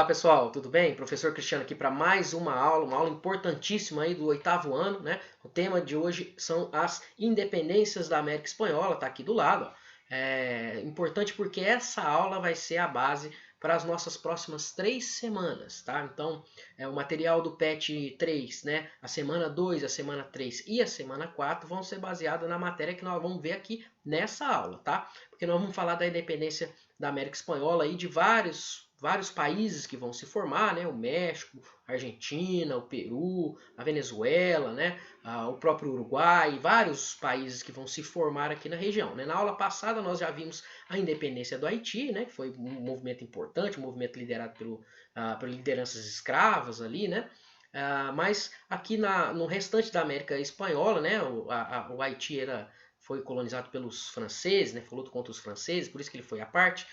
Olá pessoal, tudo bem? Professor Cristiano aqui para mais uma aula importantíssima aí do 8º ano, né? O tema de hoje são as independências da América Espanhola, tá aqui do lado, ó. É importante porque essa aula vai ser a base para as nossas próximas 3 semanas, tá? Então, o material do PET 3, né? A semana 2, a semana 3 e a semana 4 vão ser baseados na matéria que nós vamos ver aqui nessa aula, tá? Porque nós vamos falar da independência da América Espanhola e de vários países que vão se formar, né? O México, a Argentina, o Peru, a Venezuela, né? O próprio Uruguai, vários países que vão se formar aqui na região. Né? Na aula passada nós já vimos a independência do Haiti, né? Que foi um movimento importante, um movimento liderado por lideranças escravas ali, né? Mas aqui no restante da América Espanhola, né? O Haiti foi colonizado pelos franceses, né? Foi luta contra os franceses, por isso que ele foi à parte.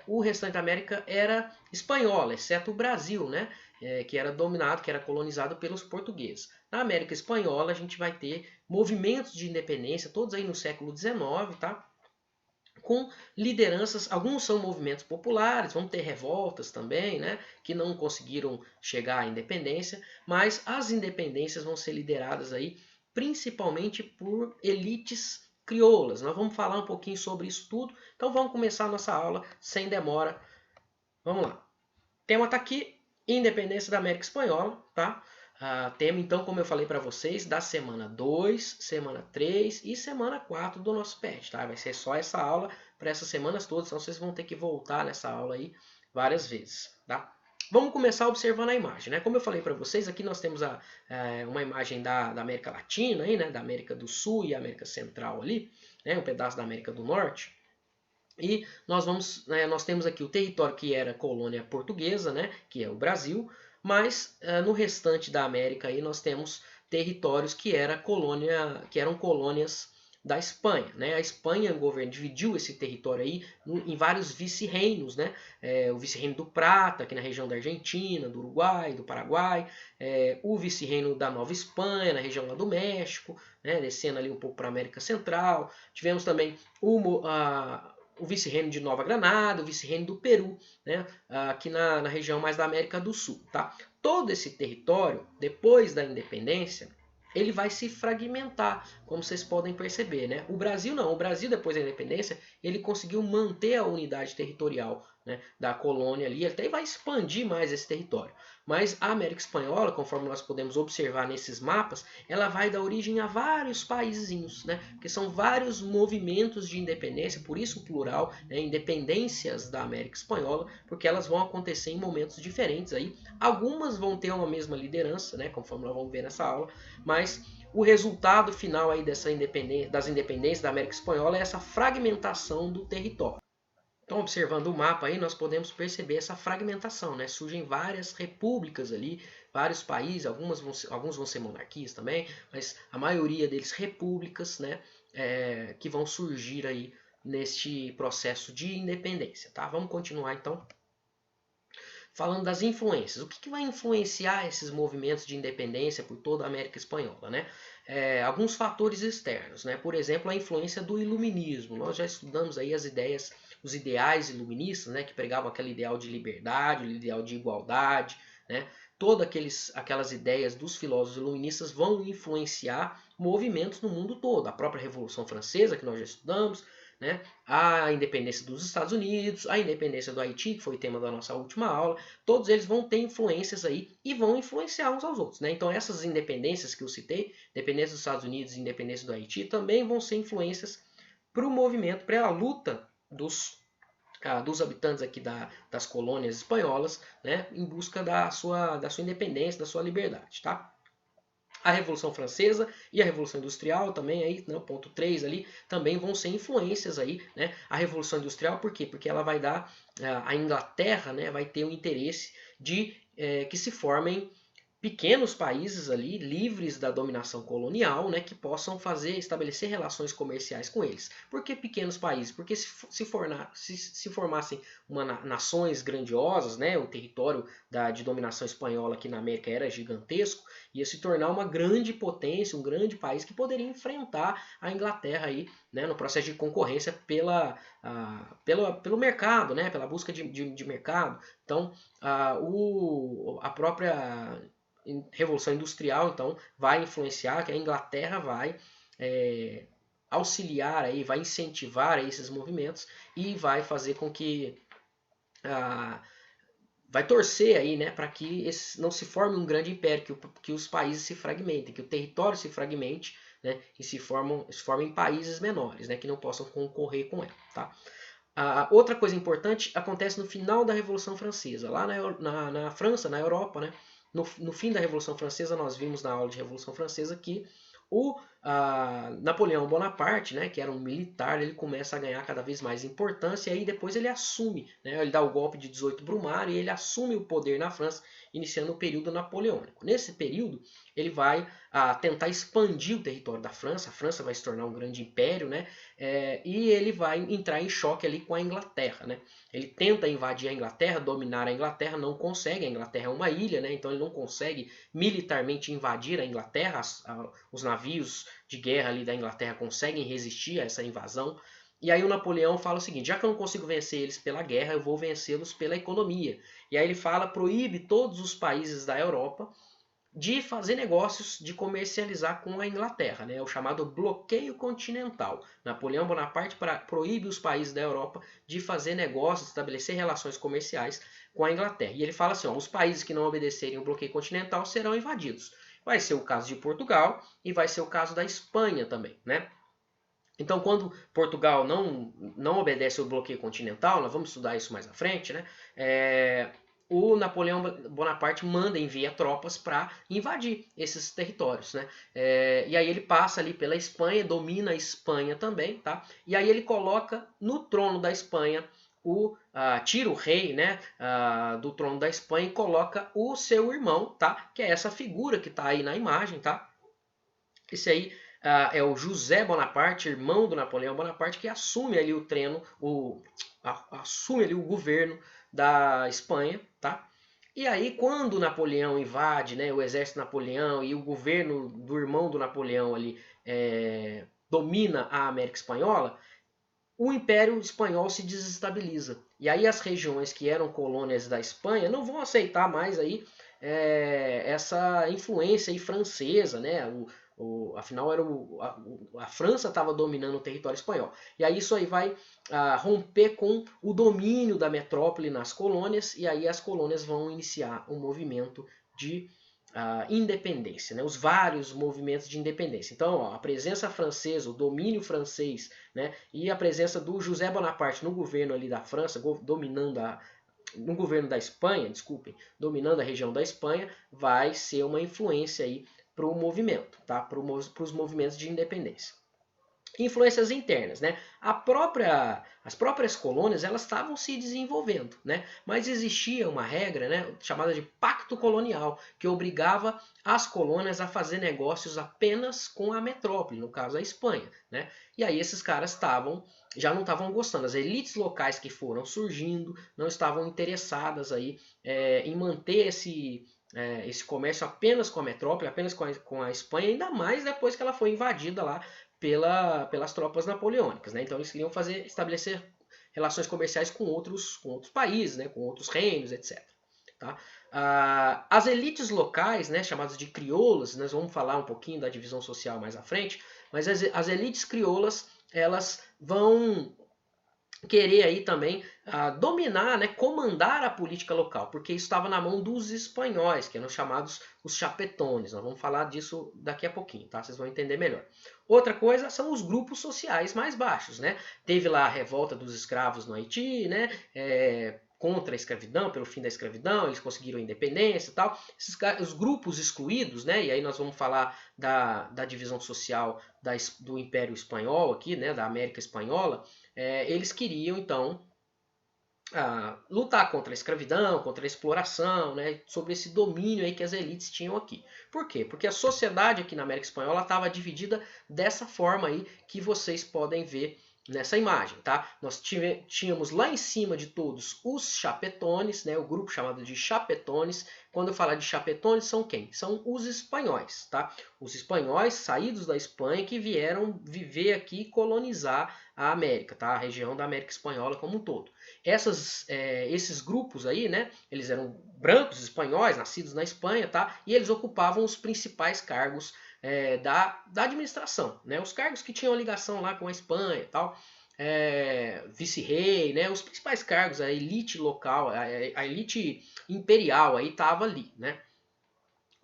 O restante da América era espanhola, exceto o Brasil, né? Que era dominado, que era colonizado pelos portugueses. Na América Espanhola a gente vai ter movimentos de independência, todos aí no século XIX, tá? Com lideranças, alguns são movimentos populares, vão ter revoltas também, né? Que não conseguiram chegar à independência, mas as independências vão ser lideradas aí principalmente por elites crioulas. Nós vamos falar um pouquinho sobre isso tudo, então vamos começar a nossa aula sem demora. Vamos lá. O tema está aqui, Independência da América Espanhola, tá? Tema, então, como eu falei para vocês, da semana 2, semana 3 e semana 4 do nosso PET, tá? Vai ser só essa aula para essas semanas todas, então vocês vão ter que voltar nessa aula aí várias vezes, tá? Vamos começar observando a imagem, né? Como eu falei para vocês, aqui nós temos uma imagem da América Latina, aí, né? Da América do Sul e América Central ali, né? Um pedaço da América do Norte. E nós temos aqui o território que era colônia portuguesa, né, que é o Brasil, mas no restante da América aí nós temos territórios que eram colônias da Espanha, né? A Espanha, o governo dividiu esse território aí em vários vice-reinos, né? O vice-reino do Prata, aqui na região da Argentina, do Uruguai, do Paraguai, o vice-reino da Nova Espanha, na região lá do México, né? Descendo ali um pouco para a América Central. Tivemos também o vice-reino de Nova Granada, o vice-reino do Peru, né, aqui na região mais da América do Sul. Tá? Todo esse território, depois da independência, ele vai se fragmentar, como vocês podem perceber. Né? O Brasil não, o Brasil depois da independência, ele conseguiu manter a unidade territorial, né, da colônia ali, até vai expandir mais esse território. Mas a América Espanhola, conforme nós podemos observar nesses mapas, ela vai dar origem a vários paizinhos, né? Que são vários movimentos de independência, por isso o plural, né? Independências da América Espanhola, porque elas vão acontecer em momentos diferentes aí. Algumas vão ter uma mesma liderança, né? Conforme nós vamos ver nessa aula, mas o resultado final aí das independências da América Espanhola é essa fragmentação do território. Então, observando o mapa aí, nós podemos perceber essa fragmentação, né? Surgem várias repúblicas ali, vários países, alguns vão ser monarquias também, mas a maioria deles repúblicas, né? Que vão surgir aí neste processo de independência, tá? Vamos continuar então. Falando das influências, o que vai influenciar esses movimentos de independência por toda a América Espanhola, né? Alguns fatores externos, né? Por exemplo, a influência do iluminismo. Nós já estudamos aí os ideais iluministas, né? Que pregavam aquele ideal de liberdade, o ideal de igualdade, né? Todas aquelas ideias dos filósofos iluministas vão influenciar movimentos no mundo todo. A própria Revolução Francesa, que nós já estudamos, né? A independência dos Estados Unidos, a independência do Haiti, que foi o tema da nossa última aula, todos eles vão ter influências aí e vão influenciar uns aos outros. Né? Então essas independências que eu citei, independência dos Estados Unidos e independência do Haiti, também vão ser influências para o movimento, para a luta dos habitantes aqui das colônias espanholas, né? Em busca da sua independência, da sua liberdade. Tá? A Revolução Francesa e a Revolução Industrial também, aí, né, ponto 3 ali, também vão ser influências aí, né? A Revolução Industrial, por quê? Porque ela vai dar, a Inglaterra, né, vai ter o interesse de que se formem pequenos países ali livres da dominação colonial, né, que possam estabelecer relações comerciais com eles. Por que pequenos países? Porque se formassem nações grandiosas, né, o território de dominação espanhola aqui na América era gigantesco, ia se tornar uma grande potência, um grande país que poderia enfrentar a Inglaterra aí, né, no processo de concorrência pelo mercado, né, pela busca de mercado. Então, a própria Revolução Industrial, então, vai influenciar, que a Inglaterra vai auxiliar, aí, vai incentivar aí, esses movimentos e vai fazer com que vai torcer aí, né, para que não se forme um grande império, que os países se fragmentem, que o território se fragmente, né, e se formem países menores, né, que não possam concorrer com ela. Tá? Outra coisa importante acontece no final da Revolução Francesa. Lá na França, na Europa, né, no fim da Revolução Francesa, nós vimos na aula de Revolução Francesa que o Napoleão Bonaparte, né, que era um militar, ele começa a ganhar cada vez mais importância e aí depois ele assume, né, ele dá o golpe de 18 Brumário e ele assume o poder na França, iniciando o período napoleônico. Nesse período, ele vai tentar expandir o território da França, a França vai se tornar um grande império, né, e ele vai entrar em choque ali com a Inglaterra. Né. Ele tenta invadir a Inglaterra, dominar a Inglaterra, não consegue, a Inglaterra é uma ilha, né, então ele não consegue militarmente invadir a Inglaterra, os navios de guerra ali da Inglaterra conseguem resistir a essa invasão. E aí o Napoleão fala o seguinte: já que eu não consigo vencer eles pela guerra, eu vou vencê-los pela economia. E aí ele fala, proíbe todos os países da Europa de fazer negócios, de comercializar com a Inglaterra, né? O chamado bloqueio continental. Napoleão Bonaparte proíbe os países da Europa de fazer negócios, estabelecer relações comerciais com a Inglaterra. E ele fala assim, ó, os países que não obedecerem o bloqueio continental serão invadidos. Vai ser o caso de Portugal e vai ser o caso da Espanha também, né? Então, quando Portugal não obedece o bloqueio continental, nós vamos estudar isso mais à frente, né? O Napoleão Bonaparte envia tropas para invadir esses territórios, né? E aí ele passa ali pela Espanha, domina a Espanha também, tá? E aí ele coloca no trono da Espanha tira o rei, né, do trono da Espanha e coloca o seu irmão, tá? Que é essa figura que está aí na imagem, tá? Esse aí é o José Bonaparte, irmão do Napoleão Bonaparte, que assume ali assume ali o governo da Espanha, tá? E aí, quando Napoleão invade, né, o exército de Napoleão e o governo do irmão do Napoleão ali domina a América Espanhola, o Império Espanhol se desestabiliza. E aí as regiões que eram colônias da Espanha não vão aceitar mais aí essa influência aí francesa, né? Afinal, a França estava dominando o território espanhol. E aí isso aí vai romper com o domínio da metrópole nas colônias, e aí as colônias vão iniciar um movimento de independência, né? Os vários movimentos de independência. Então, ó, a presença francesa, o domínio francês, né? E a presença do José Bonaparte no governo ali da França, no governo da Espanha, desculpem, dominando a região da Espanha, vai ser uma influência aí para o movimento, tá? Para os movimentos de independência. Influências internas, né? As próprias colônias elas estavam se desenvolvendo, né? Mas existia uma regra, né, chamada de pacto colonial, que obrigava as colônias a fazer negócios apenas com a metrópole, no caso a Espanha, né? E aí esses caras já não estavam gostando. As elites locais que foram surgindo não estavam interessadas aí em manter esse comércio apenas com a metrópole, apenas com a Espanha, ainda mais depois que ela foi invadida lá pelas tropas napoleônicas. Né? Então eles queriam estabelecer relações comerciais com outros países, né? Com outros reinos, etc. Tá? As elites locais, né, chamadas de crioulas, nós vamos falar um pouquinho da divisão social mais à frente, mas as elites crioulas elas vão querer aí também dominar, né, comandar a política local, porque isso estava na mão dos espanhóis, que eram chamados os chapetones. Nós vamos falar disso daqui a pouquinho, tá? Vocês vão entender melhor. Outra coisa são os grupos sociais mais baixos, né? Teve lá a revolta dos escravos no Haiti, né? Contra a escravidão, pelo fim da escravidão, eles conseguiram a independência e tal. Os grupos excluídos, né? E aí nós vamos falar da divisão social do Império Espanhol aqui, né? Da América Espanhola. Eles queriam, então, lutar contra a escravidão, contra a exploração, né, sobre esse domínio aí que as elites tinham aqui. Por quê? Porque a sociedade aqui na América Espanhola estava dividida dessa forma aí que vocês podem ver nessa imagem, tá? Nós tínhamos lá em cima de todos os chapetones, né, o grupo chamado de chapetones. Quando eu falar de chapetones, são quem? São os espanhóis, tá? Os espanhóis saídos da Espanha que vieram viver aqui e colonizar a América, tá? A região da América Espanhola como um todo. Esses grupos aí, né, eles eram brancos espanhóis, nascidos na Espanha, tá? E eles ocupavam os principais cargos da administração, né? Os cargos que tinham ligação lá com a Espanha e tal. Vice-rei, né? Os principais cargos, a elite local, a elite imperial aí estava ali, né?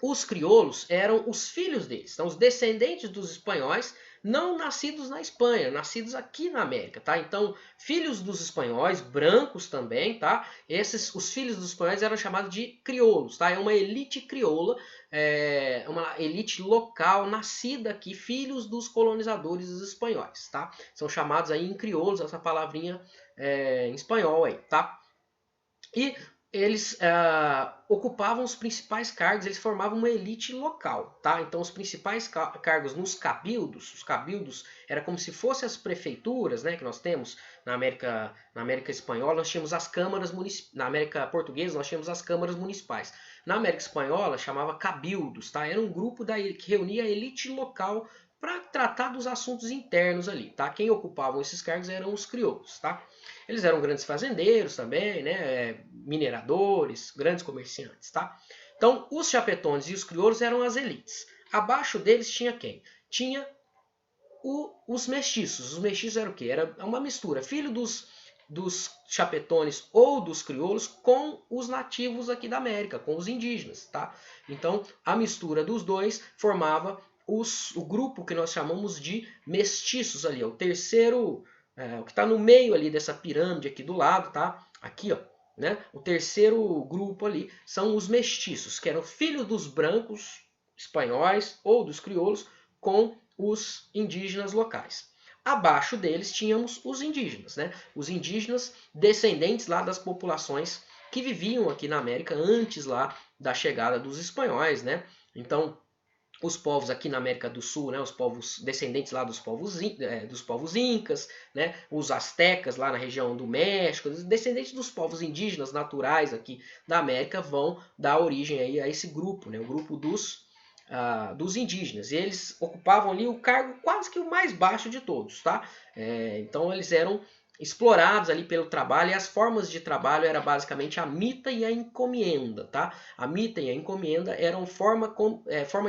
Os crioulos eram os filhos deles, então os descendentes dos espanhóis não nascidos na Espanha, nascidos aqui na América, tá? Então, filhos dos espanhóis, brancos também, tá? Os filhos dos espanhóis eram chamados de crioulos, tá? É uma elite crioula, uma elite local nascida aqui, filhos dos colonizadores espanhóis, tá? São chamados aí em crioulos, essa palavrinha em espanhol aí, tá? E eles ocupavam os principais cargos, eles formavam uma elite local, tá? Então os principais cargos nos cabildos, os cabildos era como se fossem as prefeituras, né, que nós temos na América Espanhola, nós tínhamos as câmaras municipais, na América Portuguesa nós tínhamos as câmaras municipais. Na América Espanhola chamava cabildos, tá? Era um grupo que reunia a elite local para tratar dos assuntos internos ali, tá? Quem ocupavam esses cargos eram os crioulos, tá? Eles eram grandes fazendeiros também, né? Mineradores, grandes comerciantes, tá? Então, os chapetones e os crioulos eram as elites. Abaixo deles tinha quem? Tinha os mestiços. Os mestiços eram o quê? Era uma mistura, filho dos chapetones ou dos crioulos com os nativos aqui da América, com os indígenas, tá? Então, a mistura dos dois formava o grupo que nós chamamos de mestiços ali, o terceiro, o que está no meio ali dessa pirâmide aqui do lado, tá? Aqui, ó, né? O terceiro grupo ali são os mestiços, que eram filhos dos brancos espanhóis ou dos crioulos com os indígenas locais. Abaixo deles tínhamos os indígenas, né? Os indígenas descendentes lá das populações que viviam aqui na América antes lá da chegada dos espanhóis, né? Então, os povos aqui na América do Sul, né, os povos descendentes lá dos povos incas, né, os astecas lá na região do México, os descendentes dos povos indígenas naturais aqui da América vão dar origem aí a esse grupo, né, o grupo dos indígenas. E eles ocupavam ali o cargo quase que o mais baixo de todos, tá? Então eles eram explorados ali pelo trabalho, e as formas de trabalho era basicamente a mita e a encomienda, tá? A mita e a encomienda eram forma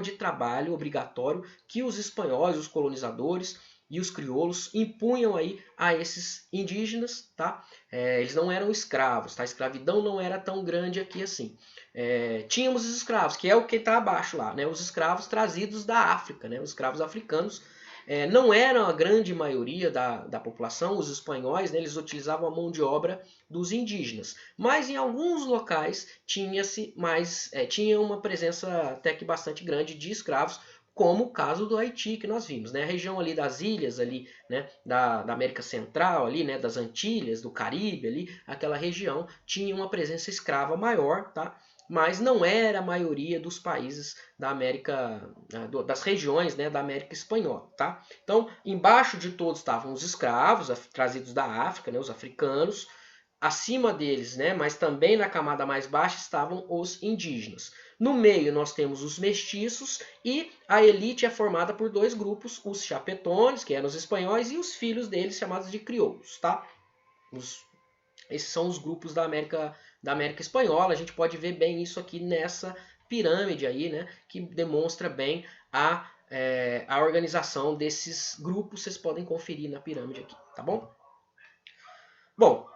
de trabalho obrigatório que os espanhóis, os colonizadores e os crioulos impunham aí a esses indígenas, tá? Eles não eram escravos, tá? A escravidão não era tão grande aqui assim. Tínhamos os escravos, que é o que está abaixo lá, né? Os escravos trazidos da África, né? Os escravos africanos. Não eram a grande maioria da população, os espanhóis, né, eles utilizavam a mão de obra dos indígenas. Mas em alguns locais tinha uma presença até que bastante grande de escravos, como o caso do Haiti que nós vimos, né? A região ali das ilhas ali, né, da América Central ali, né, das Antilhas, do Caribe ali, aquela região tinha uma presença escrava maior, tá? Mas não era a maioria dos países da América, das regiões, né, da América Espanhola, tá? Então, embaixo de todos estavam os escravos trazidos da África, né, os africanos. Acima deles, né, mas também na camada mais baixa estavam os indígenas. No meio nós temos os mestiços e a elite é formada por dois grupos, os chapetones, que eram os espanhóis, e os filhos deles chamados de crioulos, tá? Esses são os grupos da América Espanhola. A gente pode ver bem isso aqui nessa pirâmide aí, né? Que demonstra bem a organização desses grupos. Vocês podem conferir na pirâmide aqui, tá bom? Bom,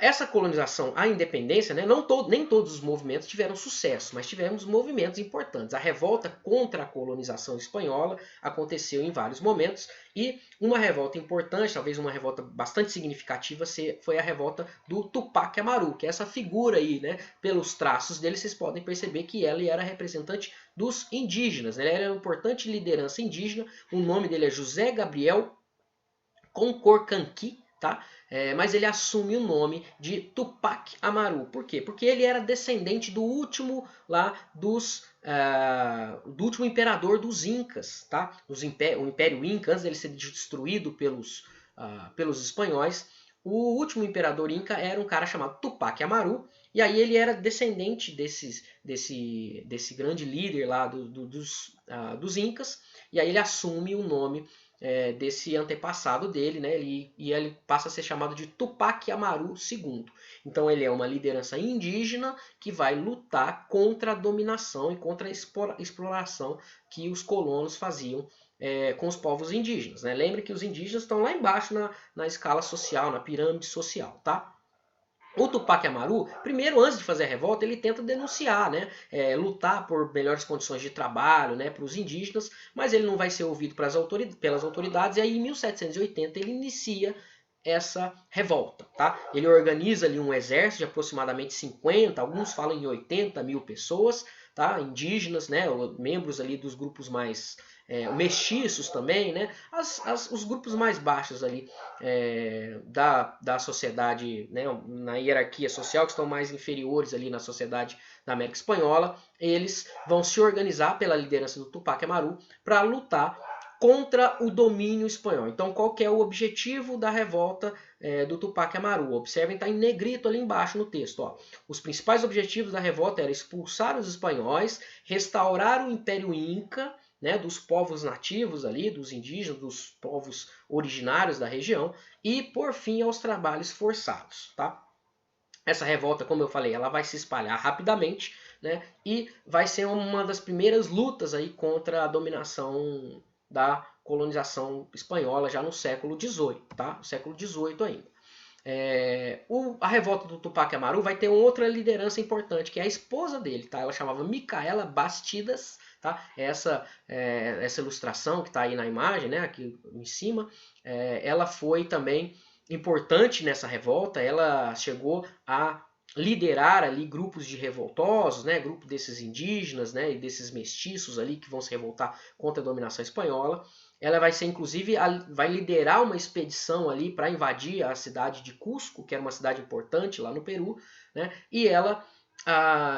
essa colonização, a independência, né, nem todos os movimentos tiveram sucesso, mas tivemos movimentos importantes. A revolta contra a colonização espanhola aconteceu em vários momentos, e uma revolta importante, talvez uma revolta bastante significativa, foi a revolta do Tupac Amaru, que é essa figura aí, né, pelos traços dele, vocês podem perceber que ela era representante dos indígenas, né? Ele era uma importante liderança indígena. O nome dele é José Gabriel Concorcanqui, tá? Mas ele assume o nome de Tupac Amaru. Por quê? Porque ele era descendente do último lá do último imperador dos Incas, tá? O Império Inca, antes dele ser destruído pelos espanhóis, o último imperador Inca era um cara chamado Tupac Amaru, e aí ele era descendente desse grande líder lá dos Incas, e aí ele assume o nome desse antepassado dele, né? E ele passa a ser chamado de Tupac Amaru II. Então ele é uma liderança indígena que vai lutar contra a dominação e contra a exploração que os colonos faziam com os povos indígenas. Né? Lembre que os indígenas estão lá embaixo na escala social, na pirâmide social, tá? O Tupac Amaru, primeiro, antes de fazer a revolta, ele tenta denunciar, né? Lutar por melhores condições de trabalho, né, para os indígenas, mas ele não vai ser ouvido pelas autoridades, e aí em 1780 ele inicia essa revolta. Tá? Ele organiza ali um exército de aproximadamente 50, alguns falam em 80 mil pessoas, tá? Indígenas, né, membros ali dos grupos mais mestiços também, né? Os grupos mais baixos ali da sociedade, né, na hierarquia social, que estão mais inferiores ali na sociedade da América Espanhola, eles vão se organizar pela liderança do Tupac Amaru para lutar contra o domínio espanhol. Então, qual que é o objetivo da revolta do Tupac Amaru? Observem, está em negrito ali embaixo no texto. Ó. Os principais objetivos da revolta eram expulsar os espanhóis, restaurar o Império Inca, né, dos povos nativos ali, dos indígenas, dos povos originários da região, e por fim aos trabalhos forçados. Tá? Essa revolta, como eu falei, ela vai se espalhar rapidamente, né, e vai ser uma das primeiras lutas aí contra a dominação da colonização espanhola já no século XVIII, tá? No século XVIII ainda. A revolta do Tupac Amaru vai ter outra liderança importante, que é a esposa dele, tá? Ela chamava Micaela Bastidas, tá? Essa ilustração que está aí na imagem, né? Aqui em cima, ela foi também importante nessa revolta. Ela chegou a liderar ali grupos de revoltosos, né, grupo desses indígenas, né, e desses mestiços ali que vão se revoltar contra a dominação espanhola. Ela vai ser, inclusive, vai liderar uma expedição ali para invadir a cidade de Cusco, que era uma cidade importante lá no Peru, né, e ela,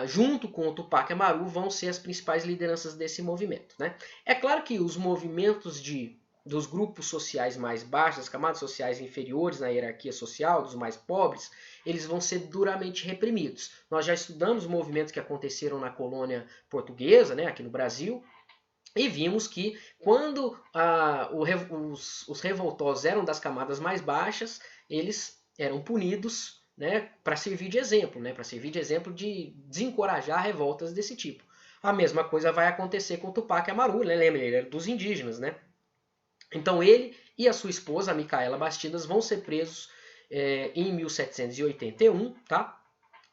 junto com o Tupac Amaru, vão ser as principais lideranças desse movimento. Né. É claro que os movimentos dos grupos sociais mais baixos, das camadas sociais inferiores na hierarquia social, dos mais pobres, eles vão ser duramente reprimidos. Nós já estudamos movimentos que aconteceram na colônia portuguesa, né, aqui no Brasil, e vimos que quando os revoltosos eram das camadas mais baixas, eles eram punidos, né, para servir de exemplo, né, para servir de exemplo de desencorajar revoltas desse tipo. A mesma coisa vai acontecer com o Tupac Amaru, né, lembra, ele era dos indígenas, né? Então ele e a sua esposa, a Micaela Bastidas, vão ser presos em 1781, tá?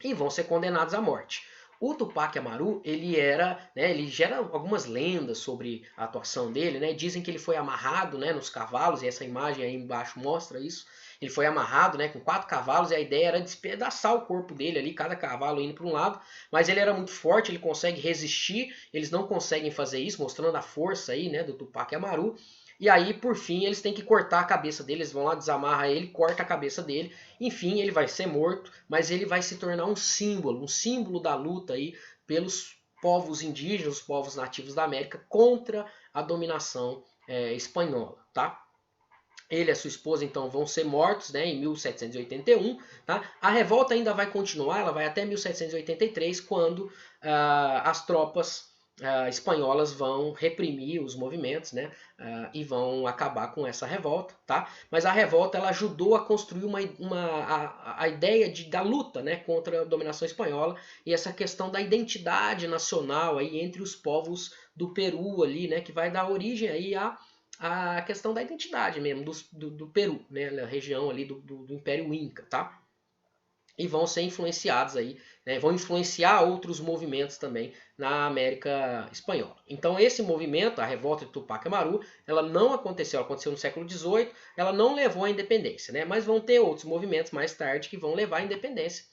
E vão ser condenados à morte. O Tupac Amaru, ele gera algumas lendas sobre a atuação dele, né? Dizem que ele foi amarrado, né, nos cavalos, e essa imagem aí embaixo mostra isso. Ele foi amarrado, né, com 4 cavalos, e a ideia era despedaçar o corpo dele ali, cada cavalo indo para um lado, mas ele era muito forte, ele consegue resistir, eles não conseguem fazer isso, mostrando a força aí, né, do Tupac Amaru. E aí, por fim, eles têm que cortar a cabeça dele, eles vão lá, desamarra ele, corta a cabeça dele. Enfim, ele vai ser morto, mas ele vai se tornar um símbolo da luta aí pelos povos indígenas, os povos nativos da América, contra a dominação espanhola, tá? Ele e a sua esposa, então, vão ser mortos, né, em 1781. Tá? A revolta ainda vai continuar, ela vai até 1783, quando as tropas espanholas vão reprimir os movimentos, né, e vão acabar com essa revolta. Tá? Mas a revolta ela ajudou a construir a ideia da luta, né, contra a dominação espanhola, e essa questão da identidade nacional aí entre os povos do Peru, ali, né, que vai dar origem aí a questão da identidade mesmo do Peru, né, na região ali do Império Inca, tá? E vão ser influenciados aí, né, vão influenciar outros movimentos também na América Espanhola. Então esse movimento, a revolta de Tupac Amaru, ela não aconteceu, ela aconteceu no século XVIII, ela não levou à independência, né? Mas vão ter outros movimentos mais tarde que vão levar à independência.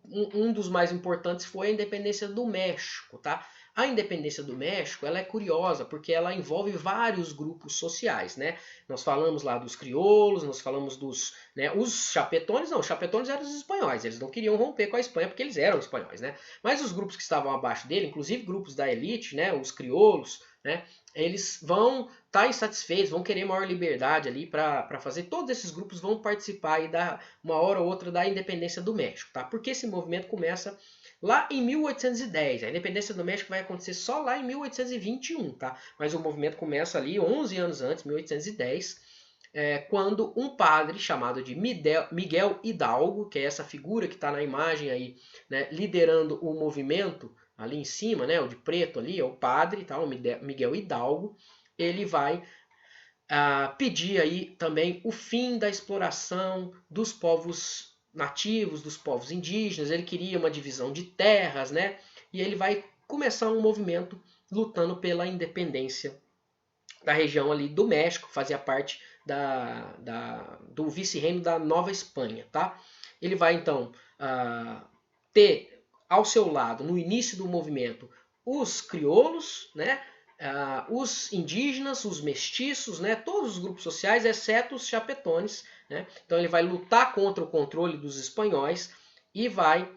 Um dos mais importantes foi a independência do México, tá? A independência do México, ela é curiosa porque ela envolve vários grupos sociais, né? Nós falamos lá dos crioulos, nós falamos dos, né, os chapetones, não, os chapetones eram os espanhóis, eles não queriam romper com a Espanha porque eles eram espanhóis, né? Mas os grupos que estavam abaixo dele, inclusive grupos da elite, né, os crioulos, né, eles vão estar insatisfeitos, vão querer maior liberdade ali para fazer. Todos esses grupos vão participar aí da uma hora ou outra da independência do México, tá? Porque esse movimento começa lá em 1810. A independência do México vai acontecer só lá em 1821, tá? Mas o movimento começa ali 11 anos antes, 1810, quando um padre chamado de Miguel Hidalgo, que é essa figura que está na imagem aí, né, liderando o movimento ali em cima, né, o de preto ali, é o padre, tá, o Miguel Hidalgo, ele vai pedir aí também o fim da exploração dos povos nativos, dos povos indígenas. Ele queria uma divisão de terras, né? E ele vai começar um movimento lutando pela independência da região ali do México, fazia parte do vice-reino da Nova Espanha, tá? Ele vai então ter ao seu lado, no início do movimento, os crioulos, né? Os indígenas, os mestiços, né? Todos os grupos sociais, exceto os chapetones, né? Então ele vai lutar contra o controle dos espanhóis e vai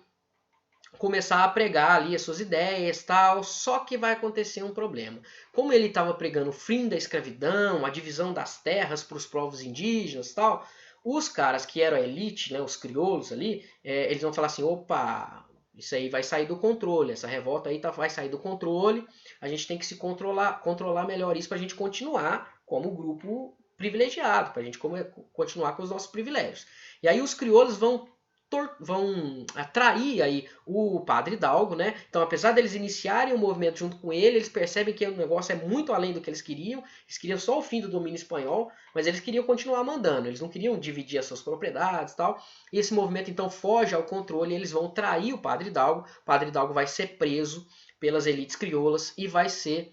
começar a pregar ali as suas ideias, tal. Só que vai acontecer um problema. Como ele estava pregando o fim da escravidão, a divisão das terras para os povos indígenas, tal, os caras que eram a elite, né, os crioulos ali, eles vão falar assim: opa, isso aí vai sair do controle, essa revolta aí vai sair do controle, a gente tem que se controlar melhor isso para a gente continuar como grupo privilegiado, para a gente continuar com os nossos privilégios. E aí os crioulos vão atrair aí o padre Hidalgo, né? Então, apesar deles iniciarem o movimento junto com ele, eles percebem que o negócio é muito além do que eles queriam só o fim do domínio espanhol, mas eles queriam continuar mandando, eles não queriam dividir as suas propriedades e tal. E esse movimento então foge ao controle, e eles vão trair o padre Hidalgo. O padre Hidalgo vai ser preso pelas elites crioulas e vai ser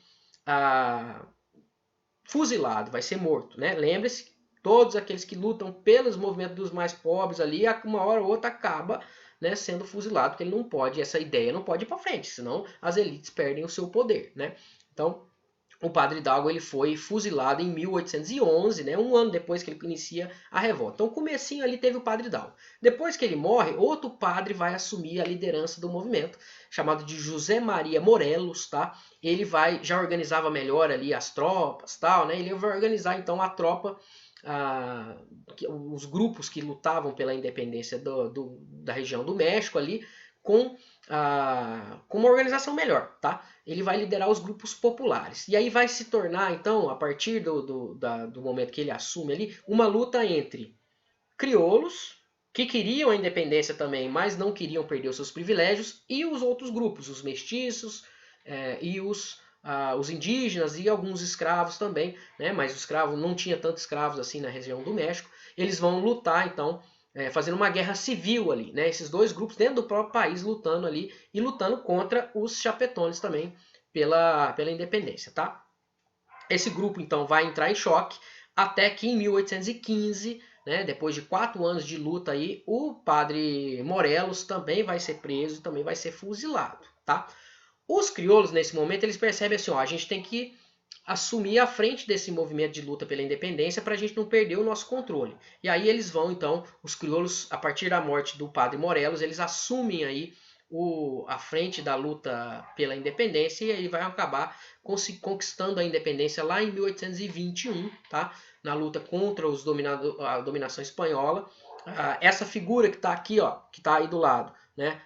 fuzilado, vai ser morto, né? Lembre-se, todos aqueles que lutam pelos movimentos dos mais pobres ali, uma hora ou outra acaba, né, sendo fuzilado, porque ele não pode, essa ideia não pode ir para frente, senão as elites perdem o seu poder, né? Então, o padre Hidalgo ele foi fuzilado em 1811, né, um ano depois que ele inicia a revolta. Então, comecinho ali teve o padre Hidalgo. Depois que ele morre, outro padre vai assumir a liderança do movimento, chamado de José Maria Morelos, tá? Ele já organizava melhor ali as tropas, tal, né? Ele vai organizar então a tropa, os grupos que lutavam pela independência da região do México ali, com uma organização melhor, tá? Ele vai liderar os grupos populares. E aí vai se tornar, então, a partir do momento que ele assume ali, uma luta entre crioulos, que queriam a independência também, mas não queriam perder os seus privilégios, e os outros grupos, os mestiços e os indígenas e alguns escravos também, né? Mas o escravo não tinha tantos escravos assim na região do México. Eles vão lutar, então, fazendo uma guerra civil ali, né? Esses dois grupos dentro do próprio país lutando ali e lutando contra os chapetones também pela independência, tá? Esse grupo então vai entrar em choque até que em 1815, né, depois de 4 anos de luta aí, o padre Morelos também vai ser preso e também vai ser fuzilado, tá? Os crioulos nesse momento eles percebem assim, ó, a gente tem que assumir a frente desse movimento de luta pela independência para a gente não perder o nosso controle. E aí eles vão, então, os crioulos, a partir da morte do padre Morelos, eles assumem aí a frente da luta pela independência e aí vai acabar conquistando a independência lá em 1821, tá? Na luta contra a dominação espanhola. Essa figura que está aqui, ó, que está aí do lado, né?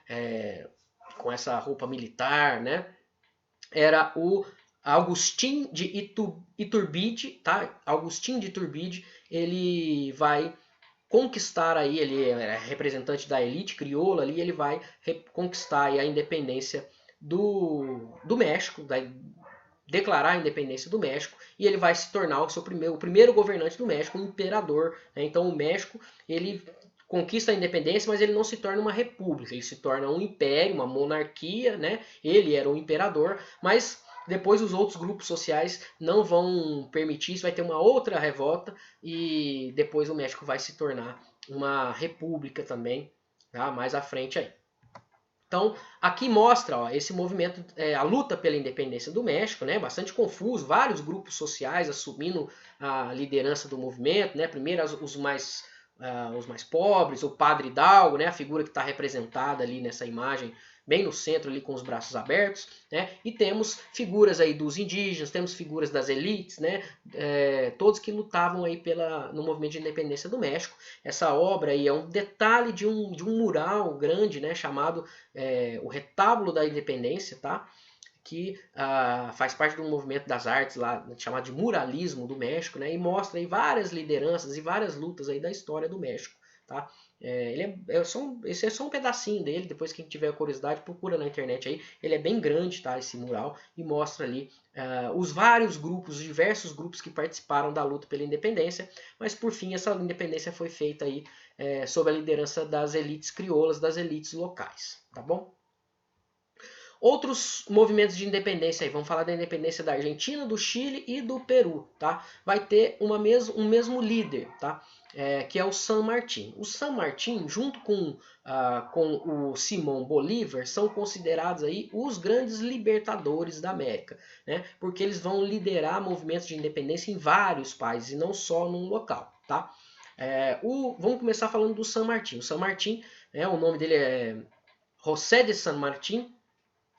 Com essa roupa militar, né? Era o Agustín de Iturbide, tá? Agustín de Iturbide, ele vai conquistar aí, ele é representante da elite crioula ali, ele vai conquistar aí a independência do México, declarar a independência do México, e ele vai se tornar o primeiro governante do México, um imperador, né? Então o México, ele conquista a independência, mas ele não se torna uma república, ele se torna um império, uma monarquia, né? Ele era um imperador, mas depois os outros grupos sociais não vão permitir isso, vai ter uma outra revolta e depois o México vai se tornar uma república também, tá? Mais à frente aí. Então, aqui mostra ó, esse movimento, a luta pela independência do México, né, bastante confuso, vários grupos sociais assumindo a liderança do movimento, né, primeiro os mais pobres, o Padre Hidalgo, né, a figura que está representada ali nessa imagem, bem no centro ali com os braços abertos, né, e temos figuras aí dos indígenas, temos figuras das elites, né, todos que lutavam aí no movimento de independência do México. Essa obra aí é um detalhe de um mural grande, né, chamado o Retábulo da Independência, tá? Que faz parte de um movimento das artes lá chamado de muralismo do México, né? E mostra aí várias lideranças e várias lutas aí da história do México, tá? Esse é só um pedacinho dele, depois quem tiver curiosidade procura na internet aí, ele é bem grande, tá? Esse mural, e mostra ali os vários grupos, os diversos grupos que participaram da luta pela independência, mas por fim essa independência foi feita aí sob a liderança das elites crioulas, das elites locais, tá bom? Outros movimentos de independência aí, vamos falar da independência da Argentina, do Chile e do Peru, tá? Vai ter um mesmo líder, tá? Que é o San Martín. O San Martín, junto com o Simón Bolívar, são considerados aí os grandes libertadores da América, né? Porque eles vão liderar movimentos de independência em vários países e não só num local, tá? Vamos começar falando do San Martín. O San Martín, o nome dele é José de San Martín.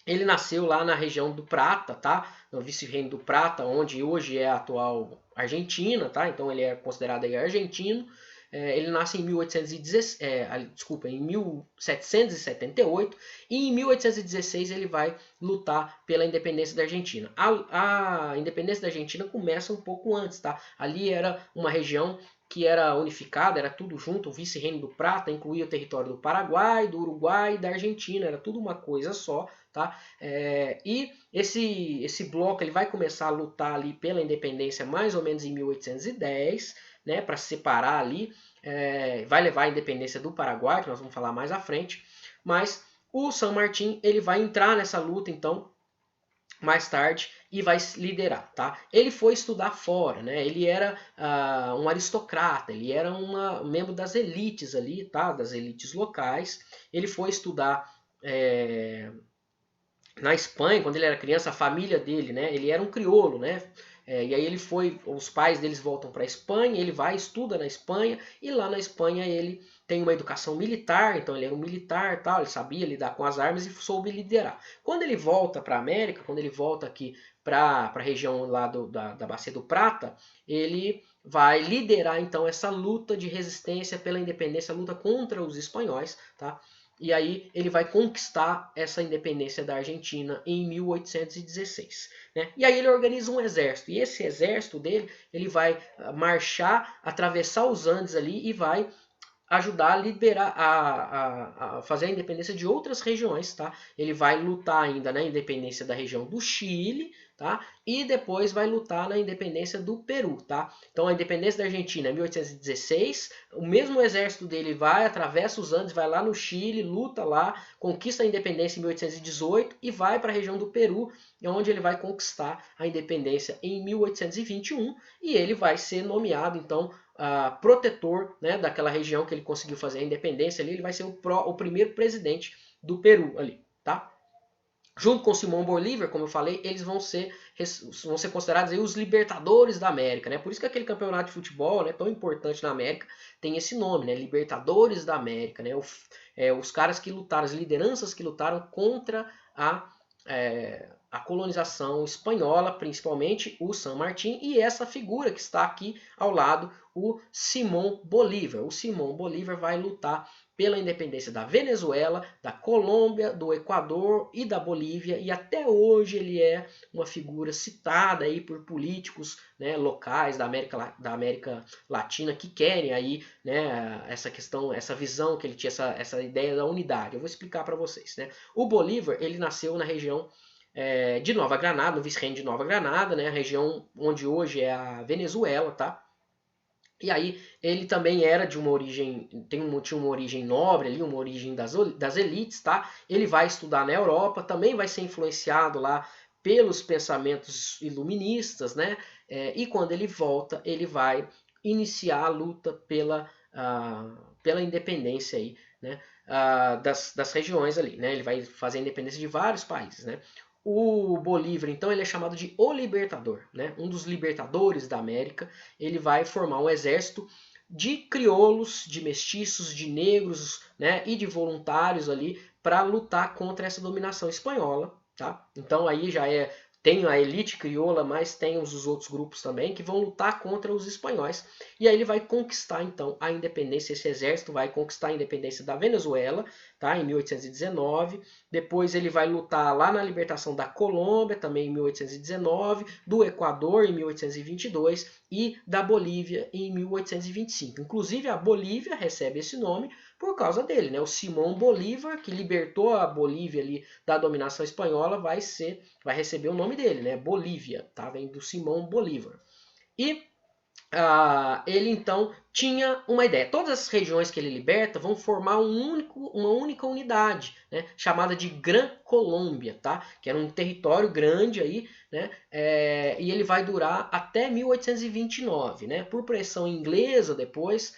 Ele nasceu lá na região do Prata, tá? No vice-reino do Prata, onde hoje é a atual Argentina, tá? Então ele é considerado aí argentino. Ele nasce em 1778 e em 1816 ele vai lutar pela independência da Argentina. A independência da Argentina começa um pouco antes, tá? Ali era uma região que era unificada, era tudo junto, o vice-reino do Prata incluía o território do Paraguai, do Uruguai e da Argentina, era tudo uma coisa só, tá? E esse bloco ele vai começar a lutar ali pela independência mais ou menos em 1810, né, para se separar ali, vai levar a independência do Paraguai, que nós vamos falar mais à frente, mas o San Martín ele vai entrar nessa luta então mais tarde e vai liderar, tá? Ele foi estudar fora, né? Ele era um aristocrata, ele era um membro das elites ali, tá? Das elites locais. Ele foi estudar na Espanha, quando ele era criança, a família dele, né? Ele era um crioulo, né? E aí os pais deles voltam para a Espanha, ele vai, estuda na Espanha, e lá na Espanha ele tem uma educação militar, então ele era um militar, tal, ele sabia lidar com as armas e soube liderar. Quando ele volta para a América, quando ele volta aqui para a região lá da Bacia do Prata, ele vai liderar então essa luta de resistência pela independência, a luta contra os espanhóis, tá? E aí ele vai conquistar essa independência da Argentina em 1816. Né? E aí ele organiza um exército. E esse exército dele, ele vai marchar, atravessar os Andes ali e vai ajudar a liberar, a fazer a independência de outras regiões, tá? Ele vai lutar ainda na independência da região do Chile, tá? E depois vai lutar na independência do Peru, tá? Então a independência da Argentina é 1816, o mesmo exército dele vai, atravessa os Andes, vai lá no Chile, luta lá, conquista a independência em 1818 e vai para a região do Peru, onde ele vai conquistar a independência em 1821 e ele vai ser nomeado então protetor, né, daquela região que ele conseguiu fazer a independência ali, ele vai ser o primeiro presidente do Peru ali, tá? Junto com Simão Bolívar, como eu falei, eles vão ser considerados aí os libertadores da América, né? Por isso que aquele campeonato de futebol, né, tão importante na América, tem esse nome, né? Libertadores da América, né? Os caras que lutaram, as lideranças que lutaram contra a colonização espanhola, principalmente o San Martín, e essa figura que está aqui ao lado, o Simão Bolívar. O Simão Bolívar vai lutar pela independência da Venezuela, da Colômbia, do Equador e da Bolívia, e até hoje ele é uma figura citada aí por políticos, né, locais da América Latina que querem aí, né, essa questão, essa visão que ele tinha, essa ideia da unidade. Eu vou explicar para vocês. Né? O Bolívar ele nasceu na região de Nova Granada, no vice-reino de Nova Granada, né, a região onde hoje é a Venezuela, tá? E aí ele também era de uma origem, tinha uma origem nobre ali, uma origem das elites, tá? Ele vai estudar na Europa, também vai ser influenciado lá pelos pensamentos iluministas, né? E quando ele volta, ele vai iniciar a luta pela independência aí, né? das regiões ali, né? Ele vai fazer a independência de vários países, né? O Bolívar, então, ele é chamado de o Libertador, né? Um dos libertadores da América. Ele vai formar um exército de crioulos, de mestiços, de negros, né? E de voluntários ali para lutar contra essa dominação espanhola, tá? Então aí já tem a elite crioula, mas tem os outros grupos também que vão lutar contra os espanhóis. E aí ele vai conquistar então a independência, esse exército vai conquistar a independência da Venezuela, tá, em 1819. Depois ele vai lutar lá na libertação da Colômbia, também em 1819, do Equador em 1822 e da Bolívia em 1825. Inclusive a Bolívia recebe esse nome por causa dele, né? O Simão Bolívar, que libertou a Bolívia ali da dominação espanhola, vai receber o nome dele, né? Bolívia, tá? Vem do Simão Bolívar. E ele então tinha uma ideia. Todas as regiões que ele liberta vão formar uma única unidade, né, chamada de Gran Colômbia, tá? Que era um território grande aí, né? E ele vai durar até 1829, né? Por pressão inglesa depois,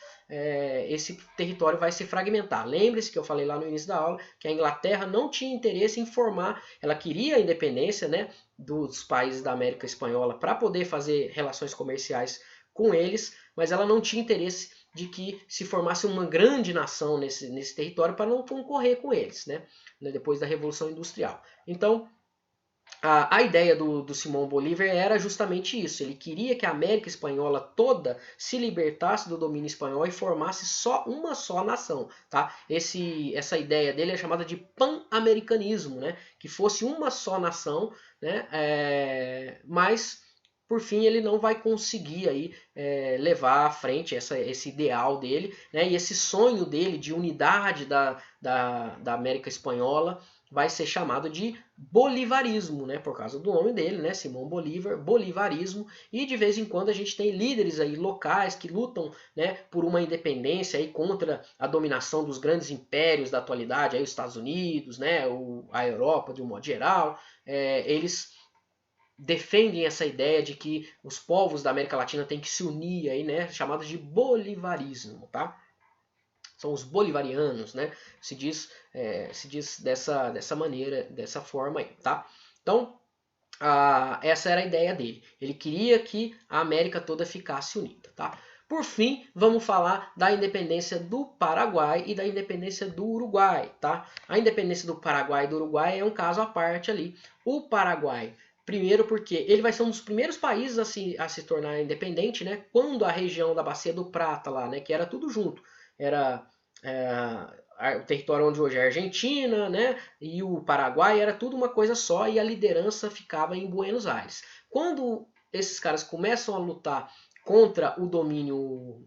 esse território vai se fragmentar. Lembre-se que eu falei lá no início da aula que a Inglaterra não tinha interesse em formar, ela queria a independência, né, dos países da América Espanhola para poder fazer relações comerciais com eles, mas ela não tinha interesse de que se formasse uma grande nação nesse território para não concorrer com eles, né? Depois da Revolução Industrial. Então, a ideia do Simão Bolívar era justamente isso. Ele queria que a América Espanhola toda se libertasse do domínio espanhol e formasse uma só nação. Tá? Essa ideia dele é chamada de pan-americanismo, né? Que fosse uma só nação, né? Mas por fim ele não vai conseguir aí, levar à frente esse ideal dele, né? E esse sonho dele de unidade da América Espanhola vai ser chamado de bolivarismo, né? Por causa do nome dele, né? Simão Bolívar, bolivarismo. E de vez em quando a gente tem líderes aí locais que lutam, né, por uma independência aí contra a dominação dos grandes impérios da atualidade, aí os Estados Unidos, né? A Europa de um modo geral. Eles defendem essa ideia de que os povos da América Latina têm que se unir aí, né? Chamado de bolivarismo, tá? São os bolivarianos, né? Se diz dessa maneira, dessa forma aí, tá? Então, essa era a ideia dele. Ele queria que a América toda ficasse unida, tá? Por fim, vamos falar da independência do Paraguai e da independência do Uruguai, tá? A independência do Paraguai e do Uruguai é um caso à parte ali. O Paraguai, primeiro porque ele vai ser um dos primeiros países a se tornar independente, né? Quando a região da Bacia do Prata lá, né? Que era tudo junto. Era o território onde hoje é a Argentina, né, e o Paraguai, era tudo uma coisa só e a liderança ficava em Buenos Aires. Quando esses caras começam a lutar contra o domínio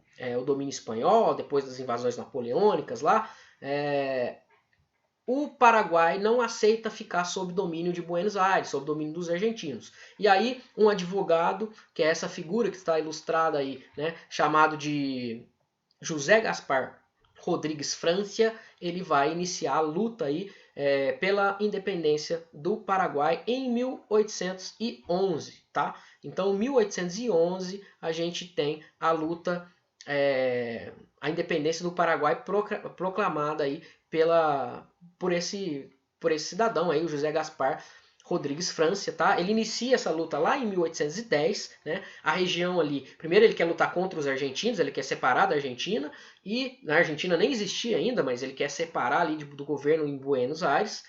espanhol, depois das invasões napoleônicas lá, o Paraguai não aceita ficar sob domínio de Buenos Aires, sob domínio dos argentinos. E aí um advogado, que é essa figura que está ilustrada aí, né, chamado de José Gaspar Rodrigues Francia, ele vai iniciar a luta aí, pela independência do Paraguai em 1811, tá? Então, em 1811 a gente tem a luta, a independência do Paraguai proclamada aí por esse cidadão aí, o José Gaspar Rodrigues Francia, tá? Ele inicia essa luta lá em 1810, né? A região ali, primeiro ele quer lutar contra os argentinos, ele quer separar da Argentina, e na Argentina nem existia ainda, mas ele quer separar ali do governo em Buenos Aires.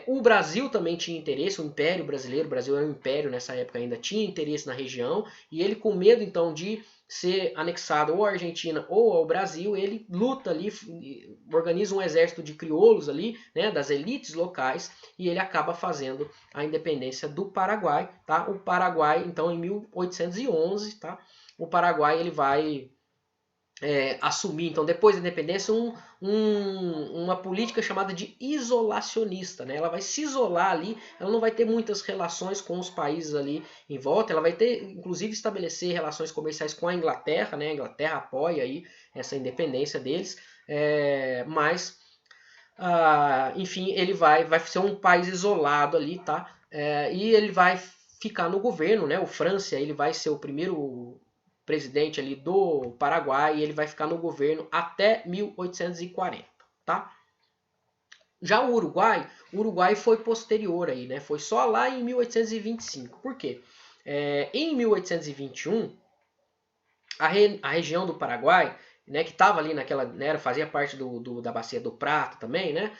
O Brasil também tinha interesse, o Império Brasileiro, o Brasil era um império nessa época ainda, tinha interesse na região, e ele com medo então de ser anexado ou à Argentina ou ao Brasil, ele luta ali, organiza um exército de crioulos ali, né, das elites locais, e ele acaba fazendo a independência do Paraguai, tá? O Paraguai, então, em 1811, tá? O Paraguai ele vai assumir, então, depois da independência, uma política chamada de isolacionista, né? Ela vai se isolar ali, ela não vai ter muitas relações com os países ali em volta, ela vai ter, inclusive, estabelecer relações comerciais com a Inglaterra, né? A Inglaterra apoia aí essa independência deles, mas, enfim, ele vai ser um país isolado ali, tá? E ele vai ficar no governo, né? O Francia, ele vai ser o primeiro presidente ali do Paraguai e ele vai ficar no governo até 1840, tá? Já o Uruguai foi posterior aí, né? Foi só lá em 1825. Por quê? Em 1821, a região do Paraguai, né, que estava ali naquela, né, fazia parte da Bacia do Prata também, né,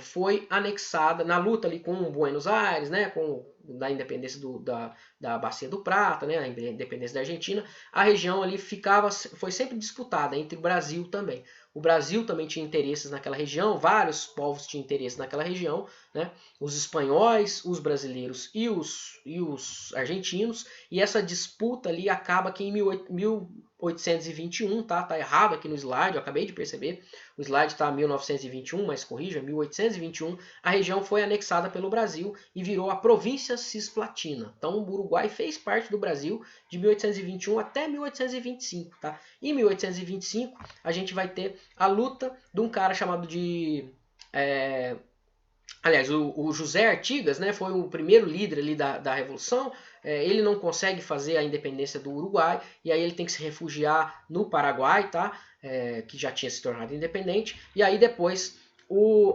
foi anexada na luta ali com Buenos Aires, né, com da independência da Bacia do Prata, né, a independência da Argentina, a região ali foi sempre disputada entre o Brasil também. O Brasil também tinha interesses naquela região, vários povos tinham interesse naquela região, né, os espanhóis, os brasileiros e os argentinos, e essa disputa ali acaba que em 1821, tá? Tá errado aqui no slide, eu acabei de perceber. O slide está 1921, mas corrija, 1821. A região foi anexada pelo Brasil e virou a província cisplatina. Então o Uruguai fez parte do Brasil de 1821 até 1825, tá? Em 1825 a gente vai ter a luta de um cara chamado de aliás, o José Artigas, né, foi o primeiro líder ali da Revolução. Ele não consegue fazer a independência do Uruguai e aí ele tem que se refugiar no Paraguai, tá? Que já tinha se tornado independente. E aí depois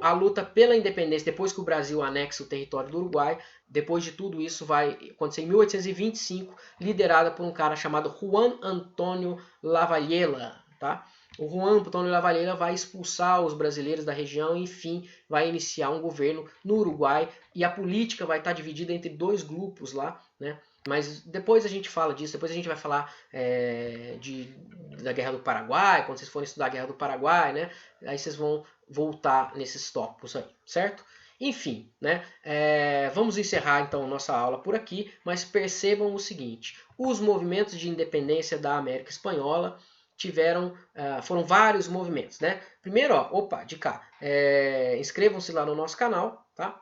a luta pela independência, depois que o Brasil anexa o território do Uruguai, depois de tudo isso vai acontecer em 1825, liderada por um cara chamado Juan Antônio Lavalleja, tá? O Juan Antônio Lavalleja vai expulsar os brasileiros da região e, enfim, vai iniciar um governo no Uruguai e a política vai estar dividida entre dois grupos lá, né? Mas depois a gente fala disso, depois a gente vai falar da Guerra do Paraguai, quando vocês forem estudar a Guerra do Paraguai, né? Aí vocês vão voltar nesses tópicos aí, certo? Enfim, né? Vamos encerrar então nossa aula por aqui, mas percebam o seguinte: os movimentos de independência da América Espanhola foram vários movimentos, né? Primeiro, de cá, inscrevam-se lá no nosso canal, tá?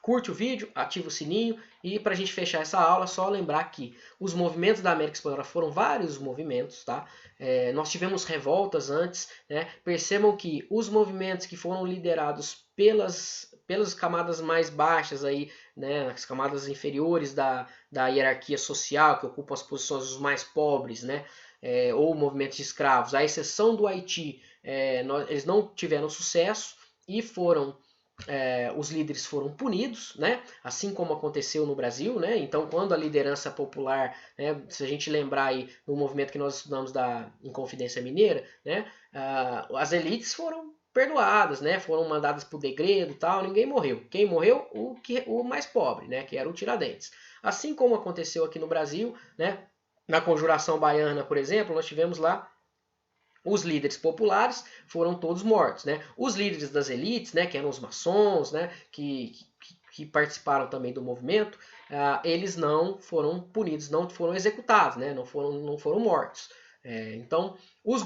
Curte o vídeo, ativa o sininho e para a gente fechar essa aula, só lembrar que os movimentos da América Espanhola foram vários movimentos, tá? Nós tivemos revoltas antes, né? Percebam que os movimentos que foram liderados pelas camadas mais baixas aí, né, as camadas inferiores da hierarquia social, que ocupam as posições dos mais pobres, né, ou movimentos de escravos, à exceção do Haiti, eles não tiveram sucesso e os líderes foram punidos, né? Assim como aconteceu no Brasil, né? Então, quando a liderança popular, né, se a gente lembrar aí do movimento que nós estudamos da Inconfidência Mineira, né, as elites foram perdoadas, né? Foram mandadas para o degredo e tal, ninguém morreu. Quem morreu? O mais pobre, né? Que era o Tiradentes. Assim como aconteceu aqui no Brasil, né? Na Conjuração Baiana, por exemplo, nós tivemos lá os líderes populares foram todos mortos, né? Os líderes das elites, né, que eram os maçons, né, que participaram também do movimento, eles não foram punidos, não foram executados, né? Não foram mortos. Então, os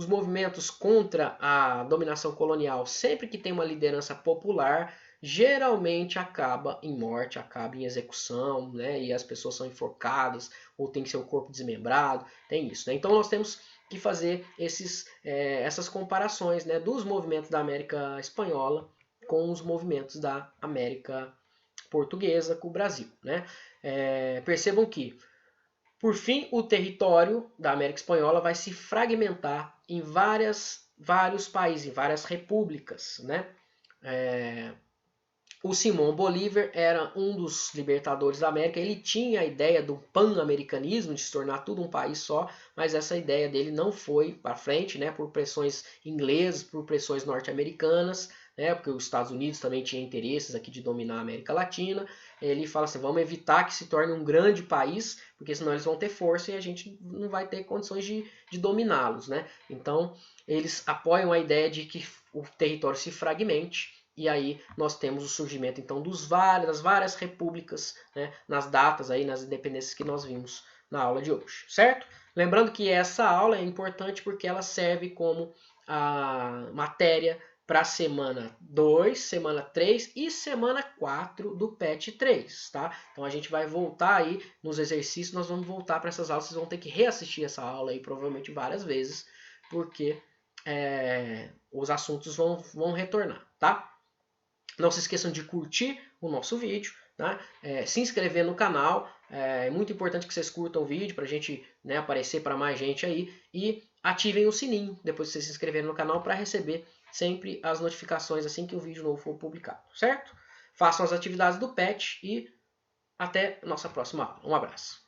movimentos contra a dominação colonial, sempre que tem uma liderança popular, geralmente acaba em morte, acaba em execução, né? E as pessoas são enforcadas ou tem seu corpo desmembrado, tem isso, né? Então nós temos que fazer essas comparações, né, dos movimentos da América Espanhola com os movimentos da América Portuguesa, com o Brasil, né? Percebam que, por fim, o território da América Espanhola vai se fragmentar em vários países, em várias repúblicas, né? O Simão Bolívar era um dos libertadores da América. Ele tinha a ideia do pan-americanismo, de se tornar tudo um país só, mas essa ideia dele não foi para frente, né, por pressões inglesas, por pressões norte-americanas, né, porque os Estados Unidos também tinham interesses aqui de dominar a América Latina. Ele fala assim, vamos evitar que se torne um grande país, porque senão eles vão ter força e a gente não vai ter condições de dominá-los, né? Então, eles apoiam a ideia de que o território se fragmente. E aí nós temos o surgimento então das várias repúblicas, né, nas datas aí, nas independências que nós vimos na aula de hoje, certo? Lembrando que essa aula é importante porque ela serve como a matéria para a semana 2, semana 3 e semana 4 do PET 3, tá? Então a gente vai voltar aí nos exercícios, nós vamos voltar para essas aulas, vocês vão ter que reassistir essa aula aí provavelmente várias vezes, porque os assuntos vão retornar, tá? Não se esqueçam de curtir o nosso vídeo, tá? Se inscrever no canal. É muito importante que vocês curtam o vídeo para a gente, né, aparecer para mais gente aí. E ativem o sininho depois que vocês se inscreverem no canal para receber sempre as notificações assim que um vídeo novo for publicado, certo? Façam as atividades do PET e até a nossa próxima aula. Um abraço.